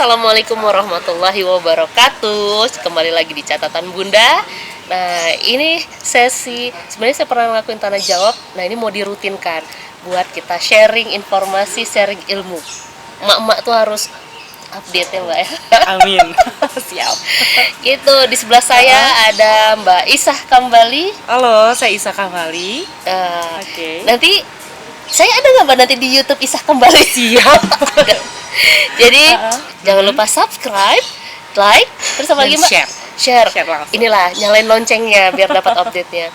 Assalamualaikum warahmatullahi wabarakatuh. Kembali lagi di catatan Bunda. Nah, ini sesi sebenarnya saya pernah ngelakuin tanya jawab. Nah, ini mau dirutinkan buat kita sharing informasi, sharing ilmu. Emak-emak tuh harus update ya, Mbak ya. Amin. Siap. Gitu, di sebelah saya ada Mbak Isah Kambali. Halo, saya Isa Kamali. Oke. Nanti saya ada nggak Mbak nanti di YouTube Isah Kambali? Siap. Jadi jangan lupa subscribe, like, terus apa lagi Mbak? Share. Share langsung. Inilah nyalain loncengnya biar dapat update-nya.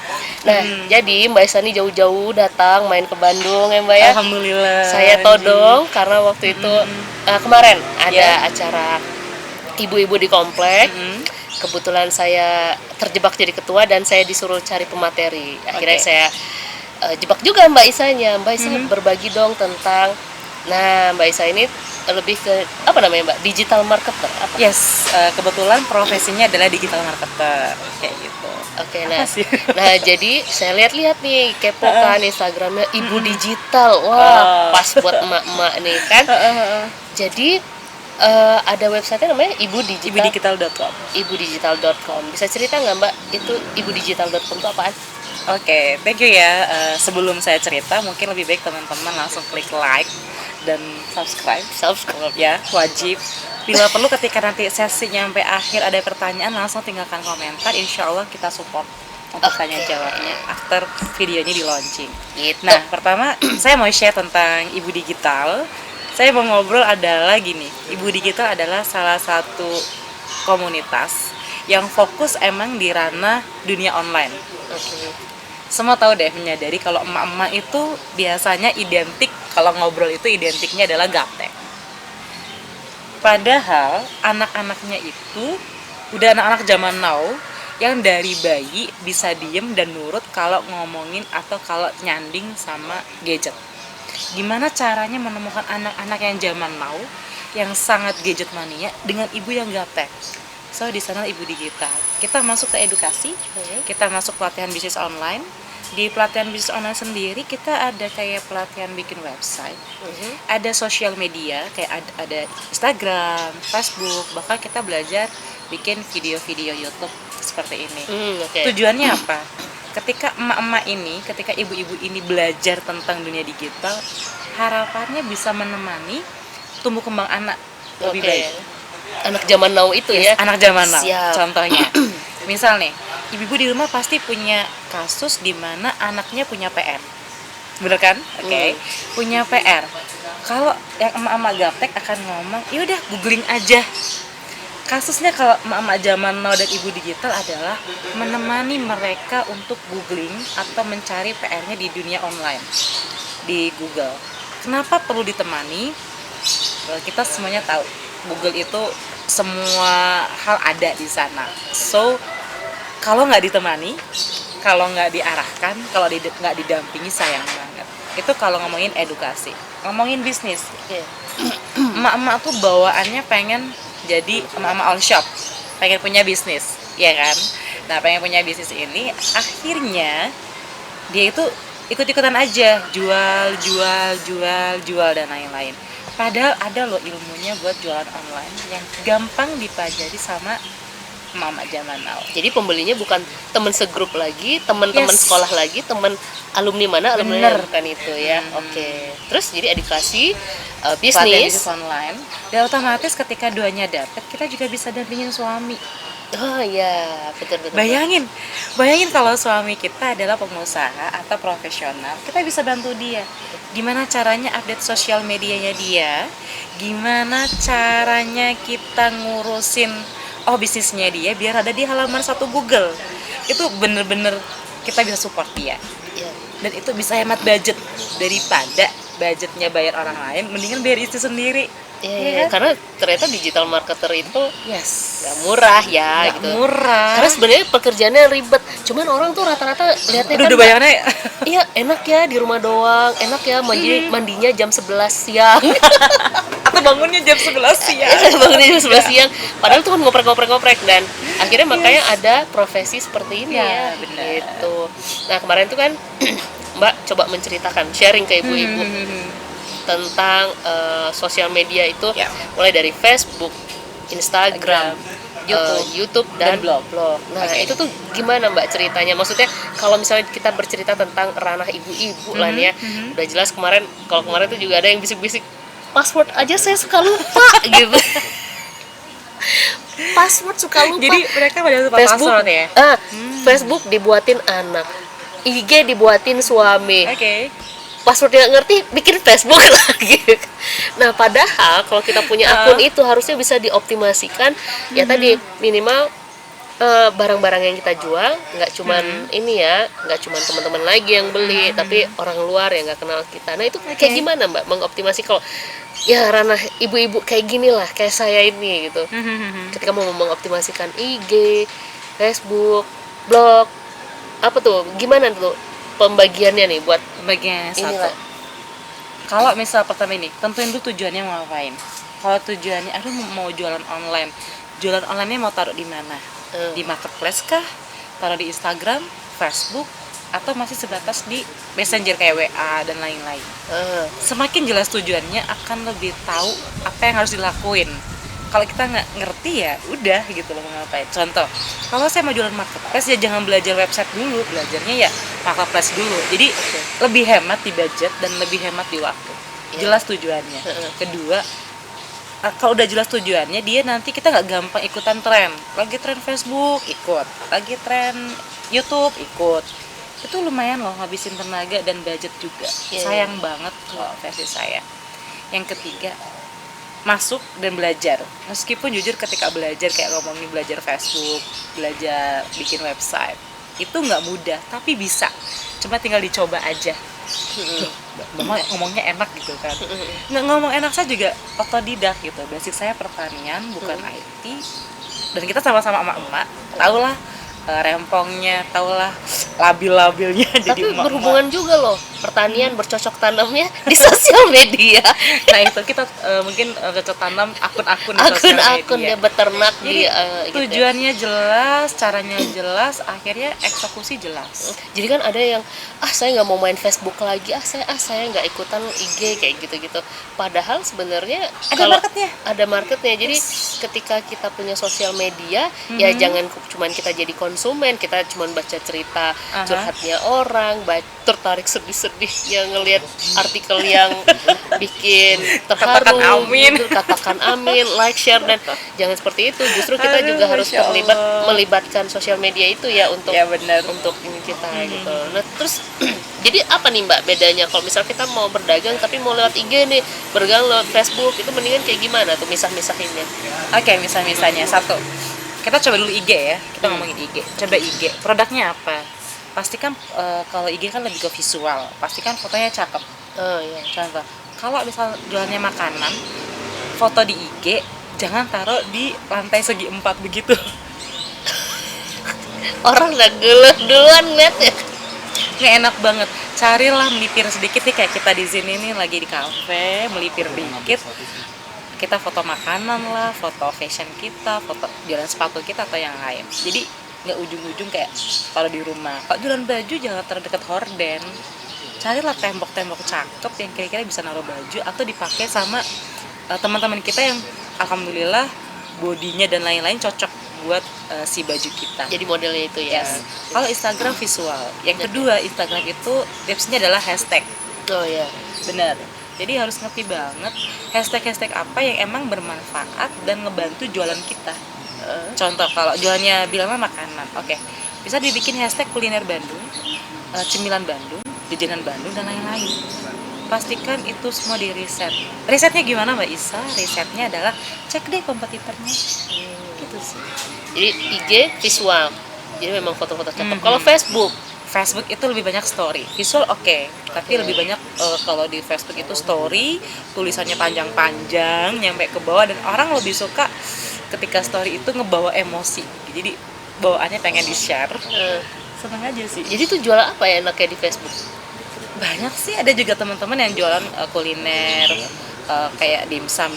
Nah, jadi Mbak Isa ini jauh-jauh datang main ke Bandung ya Mbak ya. Alhamdulillah. Saya todong karena waktu itu kemarin ada acara ibu-ibu di komplek. Kebetulan saya terjebak jadi ketua dan saya disuruh cari pemateri. Akhirnya saya jebak juga Mbak Isanya. Mbak Isa berbagi dong tentang, nah Mbak Isa ini lebih ke apa namanya Mbak, digital marketer apa? Yes, kebetulan profesinya adalah digital marketer kayak gitu. Oke, nah jadi saya lihat-lihat nih, kepo kan Instagramnya Ibu Digital. Wah, pas buat emak-emak nih kan. Jadi ada website namanya ibudigital.com. ibudigital.com. Bisa cerita nggak Mbak, itu ibudigital.com itu apaan? Oke, thank you ya. Sebelum saya cerita, mungkin lebih baik teman-teman langsung klik like dan subscribe ya, wajib. Bila perlu ketika nanti sesi sampai akhir ada pertanyaan, langsung tinggalkan komentar. Insya Allah kita support untuk tanya jawabnya after videonya di launching. Gitu. Nah, pertama saya mau share tentang Ibu Digital. Saya mau ngobrol adalah gini, Ibu Digital adalah salah satu komunitas yang fokus emang di ranah dunia online. Semua tahu deh, menyadari kalau emak-emak itu biasanya identik, kalau ngobrol itu identiknya adalah gaptek. Padahal anak-anaknya itu udah anak-anak zaman now yang dari bayi bisa diem dan nurut kalau ngomongin atau kalau nyanding sama gadget. Gimana caranya menemukan anak-anak yang zaman now yang sangat gadget mania dengan ibu yang gaptek? So di sana Ibu Digital. Kita masuk ke edukasi, kita masuk pelatihan bisnis online. Di pelatihan bisnis online sendiri kita ada kayak pelatihan bikin website, ada sosial media kayak ada Instagram, Facebook, bahkan kita belajar bikin video-video YouTube seperti ini. Tujuannya apa? Ketika emak-emak ini, ketika ibu-ibu ini belajar tentang dunia digital, harapannya bisa menemani tumbuh kembang anak lebih baik. Anak zaman now itu ya? Anak zaman now. Siap. Contohnya, misal nih, ibu-ibu di rumah pasti punya kasus di mana anaknya punya PR. Bener kan? Oke. Punya PR. Kalau yang emak-emak gaptek akan ngomong, ya udah googling aja. Kasusnya kalau emak-emak zaman now dan ibu digital adalah menemani mereka untuk googling atau mencari PR-nya di dunia online, di Google. Kenapa perlu ditemani? Kita semuanya tahu Google itu semua hal ada di sana. So kalau nggak ditemani, kalau nggak diarahkan, kalau nggak didampingi, sayang banget. Itu kalau ngomongin edukasi, ngomongin bisnis. Emak-emak tuh bawaannya pengen jadi emak-emak all shop, pengen punya bisnis, ya kan? Nah, pengen punya bisnis ini, akhirnya dia itu ikut-ikutan aja, jual dan lain-lain. Padahal ada loh ilmunya buat jualan online yang gampang dipelajari sama mama zaman now. Jadi pembelinya bukan teman segrup lagi, teman-teman sekolah lagi, teman alumni mana, alumni bukan itu ya. Oke. Terus jadi edukasi bisnis online. Dan otomatis ketika duanya dapet, kita juga bisa dampingin suami. Oh iya, betul. Bayangin kalau suami kita adalah pengusaha atau profesional, kita bisa bantu dia. Gimana caranya update sosial medianya dia? Gimana caranya kita ngurusin bisnisnya dia biar ada di halaman satu Google? Itu bener-bener kita bisa support dia. Dan itu bisa hemat budget daripada budgetnya bayar orang lain, mendingan bayar istri sendiri. Iya, karena ternyata digital marketer itu nggak murah ya, nggak gitu. Murah. Karena sebenarnya pekerjaannya ribet. Cuman orang tuh rata-rata lihatnya kan, udah bayangannya. Iya, enak ya di rumah doang, enak ya mandinya jam 11 siang. Atau bangunnya jam 11 siang. Bangunnya jam 11 siang. Padahal tuh kan ngoprek dan akhirnya makanya ada profesi seperti ini ya. Benar. Gitu. Nah kemarin tuh kan Mbak coba menceritakan, sharing ke ibu-ibu. tentang sosial media itu Ya. mulai dari Facebook, Instagram, YouTube dan blog. Nah, Oke. itu tuh gimana Mbak ceritanya? Maksudnya kalau misalnya kita bercerita tentang ranah ibu-ibu lah nih ya, udah jelas kemarin tuh juga ada yang bisik-bisik password aja saya suka lupa gitu. Password suka lupa. Jadi mereka pada lupa Facebook, password ya. Facebook dibuatin anak, IG dibuatin suami. Oke. Passwordnya ngerti, bikin Facebook lagi. Nah, padahal kalau kita punya akun itu harusnya bisa dioptimasikan. Ya tadi minimal barang-barang yang kita jual nggak cuman ini ya, nggak cuman teman-teman lagi yang beli, tapi orang luar yang nggak kenal kita. Nah, itu kayak gimana Mbak mengoptimasi kalau ya ranah ibu-ibu kayak gini lah, kayak saya ini gitu. Ketika mau mengoptimasikan IG, Facebook, blog, apa tuh? Gimana tuh pembagiannya nih buat Bagian inilah? satu. Kalau misal pertama ini, tentuin dulu tujuannya mau ngapain. Kalau tujuannya, aduh mau jualan online. Jualan online-nya mau taruh di mana? Di marketplace kah? Taruh di Instagram, Facebook, atau masih sebatas di Messenger kayak WA dan lain-lain. Semakin jelas tujuannya akan lebih tahu apa yang harus dilakuin. Kalau kita nggak ngerti ya udah gitu loh mau ngapain. Contoh, kalau saya mau jualan marketplace ya jangan belajar website dulu, belajarnya ya marketplace dulu. Jadi lebih hemat di budget dan lebih hemat di waktu. Jelas tujuannya. Kedua, kalau udah jelas tujuannya, dia nanti kita nggak gampang ikutan tren. Lagi tren Facebook ikut, lagi tren YouTube ikut. Itu lumayan loh ngabisin tenaga dan budget juga. Sayang banget kalau versi saya. Yang ketiga, masuk dan belajar. Meskipun jujur ketika belajar kayak ngomongin belajar Facebook, belajar bikin website, itu nggak mudah, tapi bisa. Cuma tinggal dicoba aja. Ngomongnya enak gitu kan. Nggak ngomong enak, saya juga otodidak gitu. Basic saya pertanian, bukan IT. Dan kita sama-sama emak-emak, tahulah rempongnya, tahulah labil-labilnya. Tapi jadi emak-emak. berhubungan juga loh pertanian bercocok tanamnya di sosial media. Nah itu kita mungkin cocok tanam akun-akun di sosial Akun-akun media. dia beternak Jadi di gitu. tujuannya jelas, caranya jelas, akhirnya eksekusi jelas. Jadi kan ada yang saya nggak mau main Facebook lagi, saya nggak ikutan IG kayak gitu-gitu. Padahal sebenarnya ada marketnya. Jadi ketika kita punya sosial media, ya jangan cuman kita jadi konsumen, kita cuman baca cerita curhatnya orang, tertarik sedih-sedih yang ngelihat artikel yang bikin terharu, Katakan amin. gitu, katakan amin, like, share, dan jangan seperti itu. Justru kita Aduh, juga harus Masya Allah. melibatkan sosial media itu ya untuk Ya benar. untuk ini kita gitu. Nah terus jadi apa nih Mbak bedanya kalau misal kita mau berdagang tapi mau lewat IG nih, berdagang lewat Facebook, itu mendingan kayak gimana tuh misah-misahinnya? Oke, misalnya satu, kita coba dulu IG ya, kita ngomongin IG. Coba IG, produknya apa? Pastikan kalau IG kan lebih ke visual, pastikan fotonya cakep. Iya. Contoh, kalau misal jualannya makanan, foto di IG jangan taruh di lantai segi 4 begitu. Orang udah gelut duluan liat ya. Nggak enak banget. Carilah melipir sedikit nih kayak kita di sini nih lagi di kafe, melipir dikit. Kita foto makanan lah, foto fashion kita, foto jualan sepatu kita atau yang lain. Jadi nggak ujung-ujung kayak taruh di rumah. Kalau jualan baju jangan terdekat horden. Carilah tembok-tembok cakep yang kira-kira bisa naruh baju atau dipakai sama teman-teman kita yang alhamdulillah bodinya dan lain-lain cocok buat si baju kita. Jadi modelnya itu ya. Yes. Kalau Instagram visual. Yang kedua, Instagram itu tipsnya adalah hashtag. Oh ya. Benar. Jadi harus ngerti banget hashtag-hashtag apa yang emang bermanfaat dan ngebantu jualan kita. Contoh kalau jualannya bilangnya makanan, oke. Bisa dibikin hashtag kuliner Bandung, cemilan Bandung, jajanan Bandung dan lain-lain. Pastikan itu semua di riset. Risetnya gimana Mbak Isa? Risetnya adalah cek deh kompetitornya. Gitu sih. Jadi IG visual. Jadi memang foto-foto cakep. Kalau Facebook itu lebih banyak story, visual oke, tapi lebih banyak kalau di Facebook itu story, tulisannya panjang-panjang, nyampe ke bawah dan orang lebih suka ketika story itu ngebawa emosi, jadi bawaannya pengen di-share, seneng aja sih. Jadi tuh jual apa ya enaknya di Facebook? Banyak sih, ada juga teman-teman yang jualan kuliner, kayak dimsum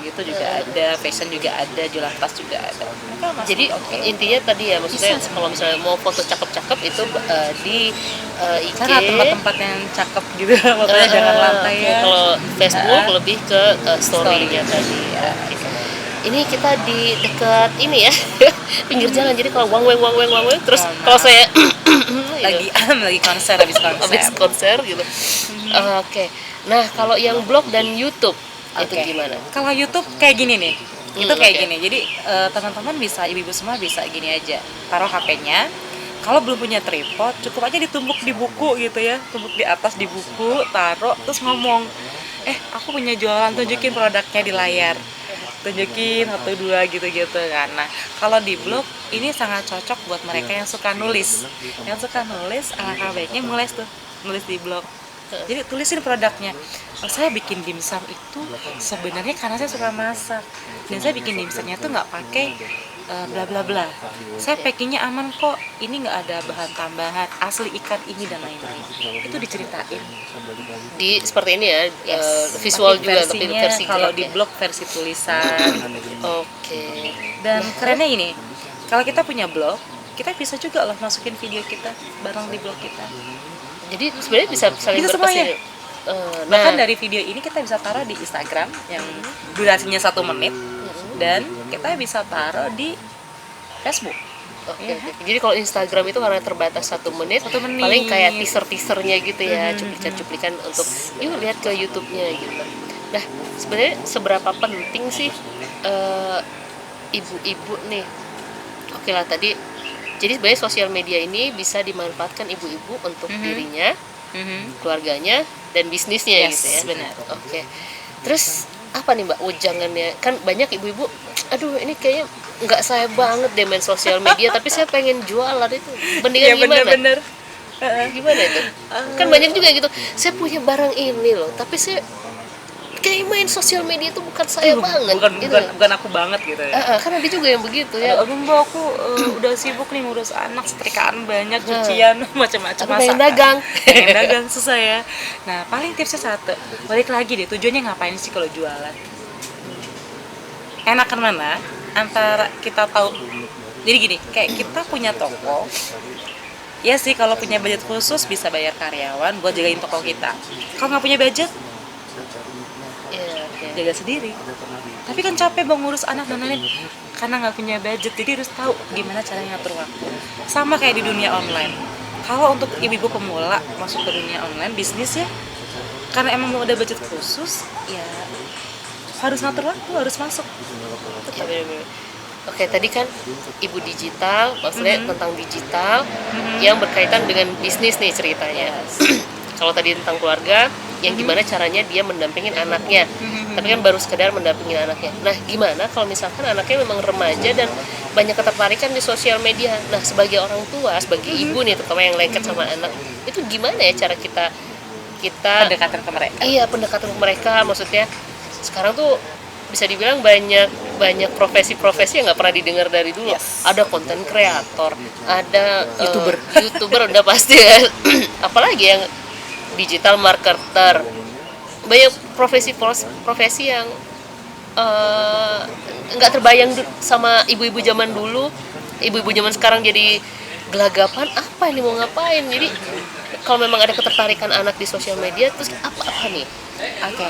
gitu juga ada, fashion juga ada, jualan tas juga ada. Mereka masih Jadi oke. intinya tadi ya, maksudnya Bisa. kalau misalnya mau foto cakep-cakep itu di IG. Karena tempat-tempat yang cakep gitu, pokoknya jangan lantai Oke, ya. kalau Facebook Ah, lebih ke story-nya tadi. Ya. Oke. Ini kita di dekat ini ya, pinggir jalan. Jadi kalau wang weng terus Mohon kalau maaf. saya Lagi gitu, lagi konser, habis habis konser. konser gitu. Oke. Nah, kalau yang blog dan YouTube itu Oke. gimana? Kalau YouTube kayak gini nih. Itu kayak Oke. gini. Jadi teman-teman bisa, ibu-ibu semua bisa gini aja. Taruh HP-nya. Kalau belum punya tripod, cukup aja ditumbuk di buku gitu ya. Tumbuk di atas di buku, taruh terus ngomong, aku punya jualan, tunjukin produknya di layar. Tunjukin satu dua gitu-gitu kan. Nah, kalau di blog ini sangat cocok buat mereka yang suka nulis. Yang suka nulis, alangkah baiknya mulai tuh nulis di blog. Jadi tulisin produknya. Saya bikin dimsum itu sebenarnya karena saya suka masak, dan saya bikin dimsumnya tuh nggak pakai bla bla bla. Saya packingnya aman kok. Ini nggak ada bahan tambahan, asli ikan ini dan lain-lain. Itu diceritain. Di seperti ini ya, Yes. visual Tapi juga tapi versinya versi kalau gerak di ya. blog versi tulisan. Oke. Dan kerennya ini, kalau kita punya blog, kita bisa juga loh masukin video kita bareng di blog kita. Jadi sebenarnya bisa saling Bisa berkesin. semuanya. Nah, Bahkan dari video ini kita bisa taruh di Instagram yang durasinya 1 menit, dan kita bisa taruh di Facebook. oke. Jadi kalau Instagram itu karena terbatas 1 menit, 1 menit. paling kayak teaser-teasernya gitu ya, cuplikan-cuplikan untuk yuk lihat ke YouTube-nya gitu. Nah, sebenarnya seberapa penting sih ibu-ibu nih? Oke lah tadi. Jadi sebenarnya sosial media ini bisa dimanfaatkan ibu-ibu untuk dirinya, keluarganya, dan bisnisnya Yes, gitu ya. benar. Oke. Terus apa nih Mbak ujangannya? Kan banyak ibu-ibu, aduh ini kayaknya nggak saya banget deh main sosial media, tapi saya pengen jualan itu. Mendingan Iya gimana? bener-bener. Gimana itu? Kan banyak juga gitu. Saya punya barang ini loh, tapi saya kayak main sosial media itu bukan saya banget. Gitu. Bukan aku banget gitu ya. Kan ada juga yang begitu ya. Aduh mbak, aku udah sibuk nih ngurus anak, setrikaan banyak, cucian, macam-macam Aku pengen dagang. Pengen dagang susah ya. Nah paling tipsnya satu, balik lagi deh, tujuannya ngapain sih kalau jualan? Enakan mana antara kita tahu, jadi gini, kayak kita punya toko, ya sih kalau punya budget khusus bisa bayar karyawan buat jagain toko kita. Kalau nggak punya budget, Iya, oke. jaga sendiri. Tapi kan capek bang ngurus anak dan lain-lain, karena nggak punya budget, jadi harus tahu gimana caranya ngatur waktu. Sama kayak di dunia online. Kalau untuk ibu-ibu pemula masuk ke dunia online bisnis ya, karena emang mau ada budget khusus, ya harus ngatur waktu, harus masuk. Ya, bener-bener. Oke, tadi kan ibu digital, maksudnya tentang digital yang berkaitan dengan bisnis nih ceritanya. Kalau tadi tentang keluarga, yang gimana caranya dia mendampingin anaknya. Tapi kan baru sekedar mendampingin anaknya. Nah, gimana kalau misalkan anaknya memang remaja dan banyak ketertarikan di sosial media. Nah, sebagai orang tua, sebagai ibu nih terutama yang lengket sama anak, itu gimana ya cara kita Pendekatan ke mereka. Iya, pendekatan ke mereka. Maksudnya sekarang tuh bisa dibilang banyak profesi-profesi yang nggak pernah didengar dari dulu. Yes. Ada konten kreator, ada YouTuber. udah pasti ya. Apalagi yang digital marketer. Banyak profesi yang nggak terbayang sama ibu-ibu zaman dulu. Ibu-ibu zaman sekarang jadi gelagapan, apa ini mau ngapain. Jadi kalau memang ada ketertarikan anak di sosial media, terus apa nih? Oke.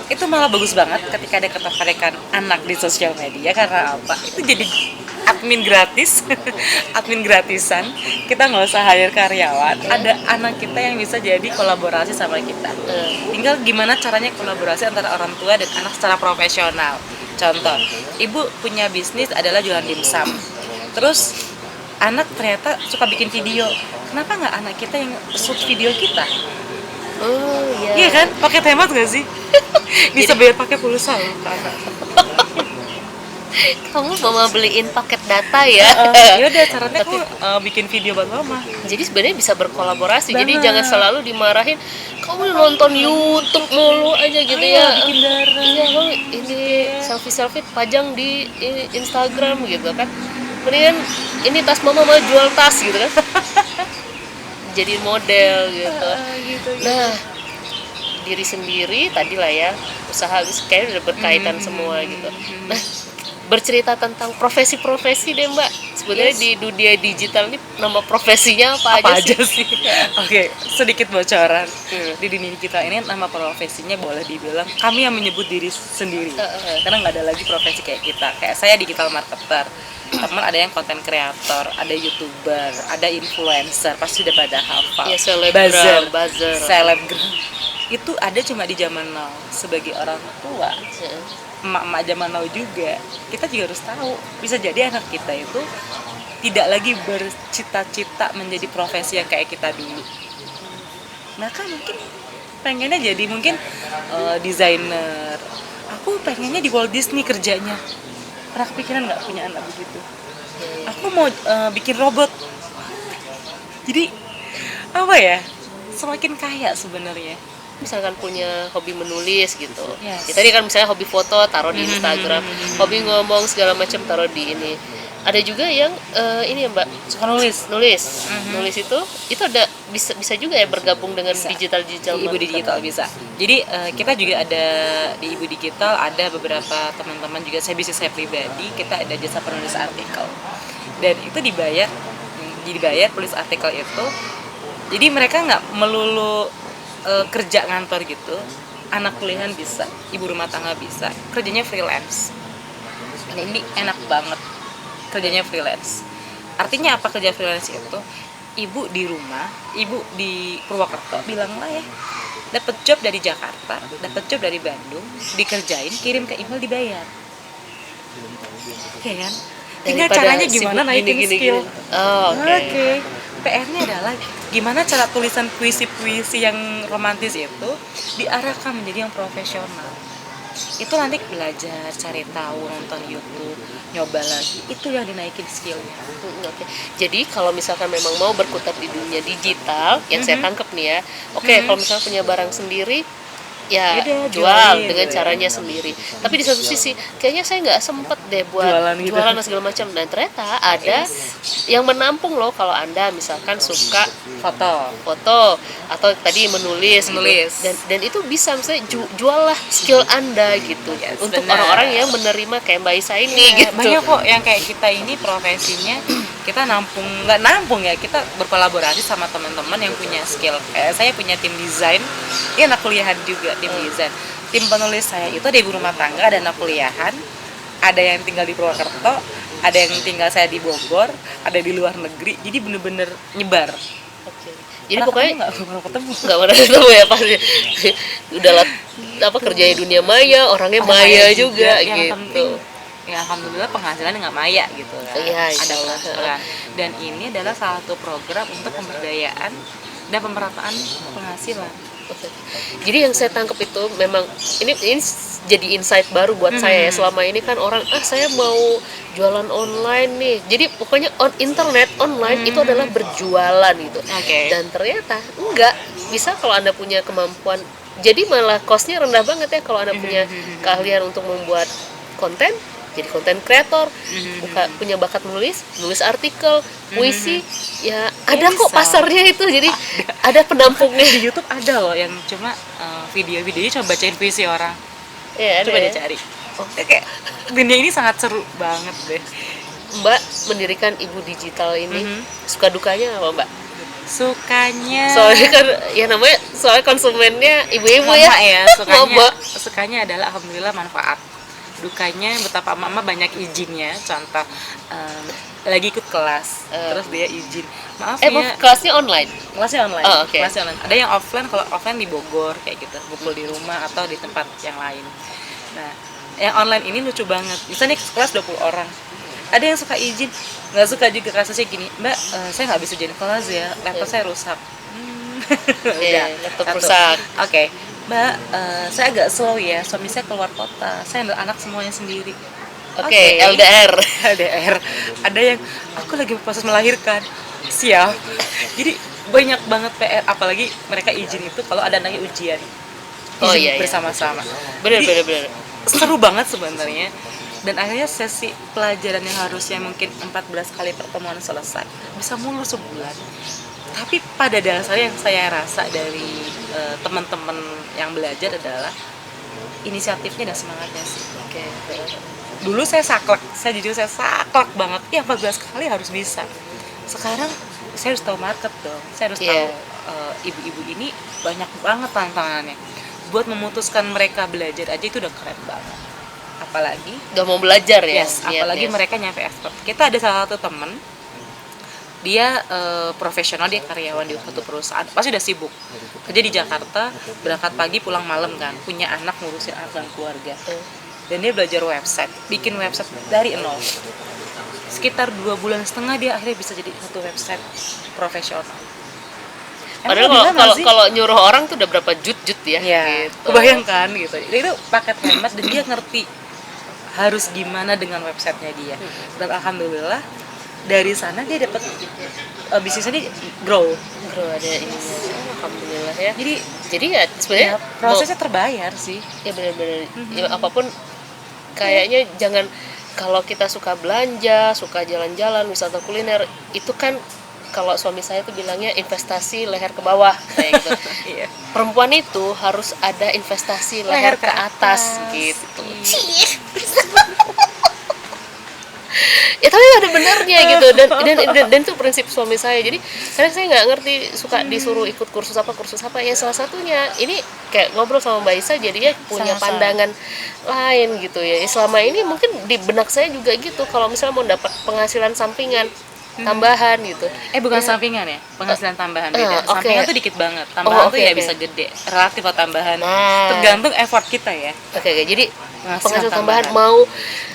Itu malah bagus banget ketika ada ketertarikan anak di sosial media, karena apa? Itu jadi admin gratis, admin gratisan. Kita nggak usah hire karyawan. Ada anak kita yang bisa jadi kolaborasi sama kita. Tinggal gimana caranya kolaborasi antara orang tua dan anak secara profesional. Contoh, ibu punya bisnis adalah jualan dimsum. Terus anak ternyata suka bikin video. Kenapa nggak anak kita yang shoot video kita? Oh iya. Iya kan? Pakai hemat nggak sih? Bisa bayar pakai pulsa loh ke anak. Kamu mama beliin paket data ya? Ya udah, caranya aku bikin video buat mama. Jadi sebenarnya bisa berkolaborasi. Jadi Banget. jangan selalu dimarahin. Kamu nonton YouTube mulu aja gitu ya. Bikin bareng. Iya, kamu ini selfie pajang di Instagram gitu kan. Mendingan ini tas mama mau jual tas gitu kan. Jadi model gitu. Gitu. Nah, diri sendiri tadi lah ya, usaha, kayaknya udah berkaitan semua gitu. Nah, bercerita tentang profesi-profesi deh Mbak. Sebenarnya di dunia digital ini nama profesinya apa aja sih? Oke, sedikit bocoran. Di dunia digital ini nama profesinya boleh dibilang kami yang menyebut diri sendiri. Karena nggak ada lagi profesi kayak kita. Kayak saya digital marketer, teman ada yang content creator, ada youtuber, ada influencer, pasti udah pada hafal. Ya, selebgram, buzzer. Selebgram. Itu ada cuma di zaman now. Sebagai orang tua, emak-emak zaman now juga, kita juga harus tahu bisa jadi anak kita itu tidak lagi bercita-cita menjadi profesi yang kayak kita dulu. Mereka mungkin pengennya jadi mungkin desainer. Aku pengennya di Walt Disney kerjanya. Pernah kepikiran nggak punya anak begitu? Aku mau bikin robot. Jadi apa ya? Semakin kaya sebenarnya. Misalkan punya hobi menulis gitu. Yes. Ya, tadi kan misalnya hobi foto taruh di Instagram, hobi ngomong segala macam taruh di ini. Ada juga yang ini ya Mbak, Suka nulis. Nulis itu ada bisa juga ya bergabung dengan digital Di Ibu Digital bisa. Jadi kita juga ada di Ibu Digital ada beberapa teman-teman juga, saya bisnis saya pribadi, kita ada jasa penulis artikel. Dan itu dibayar tulis artikel itu. Jadi mereka nggak melulu kerja ngantor gitu. Anak kuliahan bisa, ibu rumah tangga bisa, kerjanya freelance. Nah, ini enak banget kerjanya freelance. Artinya apa kerja freelance itu? Ibu di rumah, ibu di Purwokerto, bilanglah ya, dapat job dari Jakarta, dapat job dari Bandung, dikerjain, kirim ke email, dibayar. Oke kan? Tinggal Daripada caranya gimana naikin skill. Oke. PR-nya adalah gimana cara tulisan puisi-puisi yang romantis itu diarahkan menjadi yang profesional. Itu nanti belajar, cari tahu, nonton YouTube, nyoba lagi. Itu yang dinaikin skillnya. Oke. Jadi kalau misalkan memang mau berkutat di dunia digital, yang saya tangkap nih ya, kalau misalkan punya barang sendiri, ya Yaudah, jual jualin, dengan gitu ya. caranya sendiri. Tapi di satu sisi kayaknya saya nggak sempet deh buat Jualan jualan dan segala macam. Dan ternyata ada yang menampung loh kalau Anda misalkan suka foto atau tadi menulis. Gitu. Dan itu bisa misalnya jual lah skill Anda gitu. Untuk benar. orang-orang yang menerima kayak Mbak Isa ini gitu. Banyak kok yang kayak kita ini profesinya kita nggak nampung ya, kita berkolaborasi sama teman-teman yang punya skill. Saya punya tim desain, ini anak kuliahan juga tim desain. Tim penulis saya itu ada ibu rumah tangga, ada anak kuliahan, ada yang tinggal di Purwokerto, ada yang tinggal saya di Bogor, ada di luar negeri. Jadi bener-bener nyebar. Jadi Karena pokoknya nggak pernah ketemu ya pasti udah kerja di dunia maya, orangnya maya juga yang gitu. penting ya alhamdulillah penghasilannya nggak maya gitu kan. Iya, Ada insyaallah. penghasilan. Dan ini adalah salah satu program untuk pemberdayaan dan pemerataan penghasilan. Jadi yang saya tangkap itu memang ini jadi insight baru buat saya ya. Selama ini kan orang saya mau jualan online nih. Jadi pokoknya internet online itu adalah berjualan gitu. Dan ternyata enggak bisa kalau Anda punya kemampuan. Jadi malah cost-nya rendah banget ya kalau Anda punya keahlian untuk membuat konten. Jadi konten kreator, punya bakat nulis artikel, puisi, ya ada kok pasarnya itu. Jadi ada penampungnya. Di YouTube ada loh yang cuma video-videonya coba bacain puisi orang. Ya, Coba deh cari. Kayak dunia ini sangat seru banget deh. Mbak mendirikan Ibu Digital ini, suka dukanya apa Mbak? Sukanya Soalnya kan ya namanya soalnya konsumennya ibu-ibu mama ya. Sukanya adalah alhamdulillah manfaat. Dukanya betapa mama banyak izinnya. Contoh lagi ikut kelas, terus dia izin. Maaf ya. Kelasnya online. Kelasnya online. Oh, okay. Kelasnya online. Ada yang offline, kalau offline di Bogor kayak gitu, kumpul di rumah atau di tempat yang lain. Nah, yang online ini lucu banget. Misalnya kelas 20 orang. Ada yang suka izin, nggak suka juga kasusnya gini, Mbak, saya nggak bisa jadi kelas ya, laptop saya rusak. Laptop rusak. Oke. Mbak, saya agak slow ya, suami saya keluar kota, saya ambil anak semuanya sendiri. Oke, LDR. Ada yang aku lagi proses melahirkan, siap. Jadi banyak banget PR, apalagi mereka izin itu kalau ada anaknya ujian. Bersama-sama. Bener. Seru banget sebenarnya. Dan akhirnya sesi pelajaran yang harusnya mungkin 14 kali pertemuan selesai bisa mulus sebulan. Tapi pada dasarnya yang saya rasa dari teman-teman yang belajar adalah inisiatifnya dan semangatnya sih. Oke. Dulu saya saklek banget, ya 14 kali harus bisa. Sekarang saya harus tahu market dong, saya harus tahu ibu-ibu ini banyak banget tantangannya. Buat memutuskan mereka belajar aja itu udah keren banget. Apalagi Udah mau belajar ya. apalagi mereka nyampe expert. Kita ada salah satu temen, dia profesional, dia karyawan di satu perusahaan, pasti udah sibuk kerja di Jakarta, berangkat pagi pulang malam kan, punya anak, ngurusin anak dan keluarga. Dan dia belajar website, bikin website dari nol. Sekitar 2,5 bulan dia akhirnya bisa jadi satu website profesional. Padahal kalau nyuruh orang tuh udah berapa jut ya, gitu. Kebayangkan gitu. Itu paket hemat dan dia ngerti harus gimana dengan websitenya dia. Dan alhamdulillah dari sana dia dapat bisnisnya dia grow ada ini. Alhamdulillah ya. Jadi ya ya, sebenarnya prosesnya terbayar sih. Ya benar-benar. Ya, apapun kayaknya jangan, kalau kita suka belanja, suka jalan-jalan, wisata kuliner, itu kan kalau suami saya tuh bilangnya investasi leher ke bawah kayak gitu. Iya. Perempuan itu harus ada investasi leher ke atas gitu. Ya tapi ada benernya gitu, dan itu prinsip suami saya. Jadi kadang saya nggak ngerti, suka disuruh ikut kursus apa ya, salah satunya ini kayak ngobrol sama Mbak Isa jadinya punya pandangan lain gitu ya. Selama ini mungkin di benak saya juga gitu, kalau misalnya mau dapat penghasilan sampingan tambahan gitu. Bukan sampingan ya, penghasilan tambahan beda. Sampingan tuh dikit banget, tambahan tuh ya bisa gede, relatif atau tambahan. Tergantung effort kita ya. Oke, jadi penghasilan tambahan mau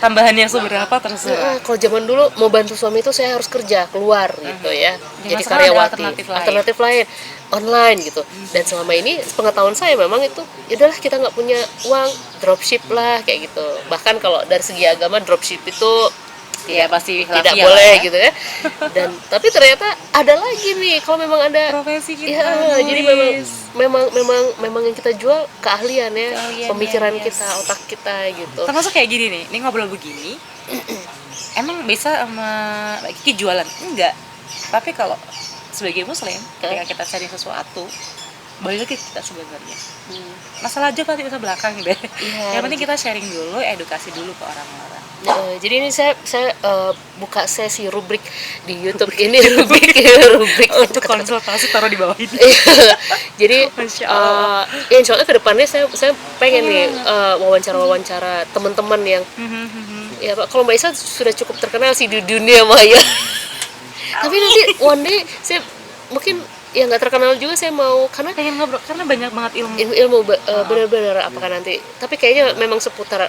tambahannya seberapa terserah. Kalau zaman dulu mau bantu suami itu saya harus kerja keluar gitu ya. Jadi karyawati. Alternatif lain online gitu. Dan selama ini pengetahuan saya memang itu, ya udahlah kita nggak punya uang, dropship lah kayak gitu. Bahkan kalau dari segi agama dropship itu ya pasti tidak boleh ya, gitu ya. Dan tapi ternyata ada lagi nih, kalau memang ada profesi kita. Ya, jadi memang yang kita jual keahlian ya, pemikiran kita, otak kita gitu. Termasuk kayak gini nih, ini ngobrol begini. Emang bisa sama Kiki jualan? Enggak. Tapi kalau sebagai muslim, ketika kita cari sesuatu, balik lagi kita sebenarnya. Masalah aja nanti bisa belakang deh. Yang penting kita sharing dulu, edukasi dulu ke orang-orang. Jadi ini saya buka sesi rubrik di YouTube ini, rubrik untuk konsultasi taruh di bawah ini. Jadi ya insya Allah kedepannya saya pengen nih wawancara teman-teman yang ya Pak, kalau Mbak Isa sudah cukup terkenal sih di dunia maya. Tapi nanti one day saya mungkin ya nggak terkenal juga, saya mau karena pengen ngobrol karena banyak banget ilmu benar-benar apakah nanti, tapi kayaknya memang seputar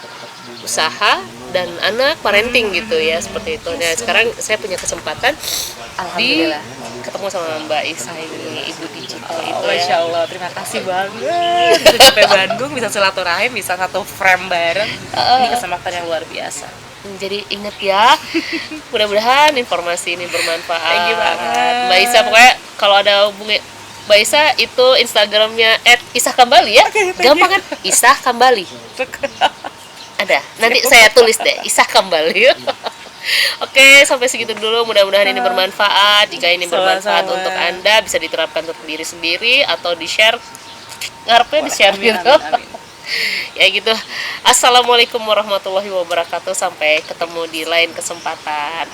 usaha dan anak parenting gitu ya, seperti itu. Nah sekarang saya punya kesempatan ketemu sama Mbak Isa ini, ibu digital itu ya. Masya Allah, terima kasih banget bisa sampai Bandung, bisa silaturahim, bisa satu frame bareng. Ini kesempatan yang luar biasa. Jadi ingat ya, mudah-mudahan informasi ini bermanfaat. Thank you banget Mbak Isa. Pokoknya kalau ada hubungi Mbak Isa itu Instagramnya @isahkambali ya. Gampang kan? Isah Kambali. Ada. Nanti saya tulis deh, Isah Kambali. Oke, sampai segitu dulu. Mudah-mudahan ini bermanfaat. Jika ini bermanfaat untuk Anda, bisa diterapkan untuk diri sendiri atau di-share. Ngarepnya di-share gitu. Ya gitu. Assalamualaikum warahmatullahi wabarakatuh. Sampai ketemu di lain kesempatan.